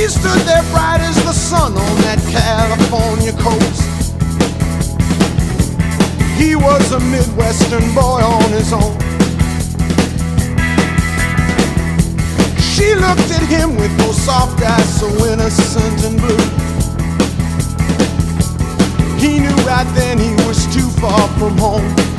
He stood there bright as the sun on that California coast. He was a Midwestern boy on his own. She looked at him with those soft eyes so innocent and blue. He knew right then he was too far from home.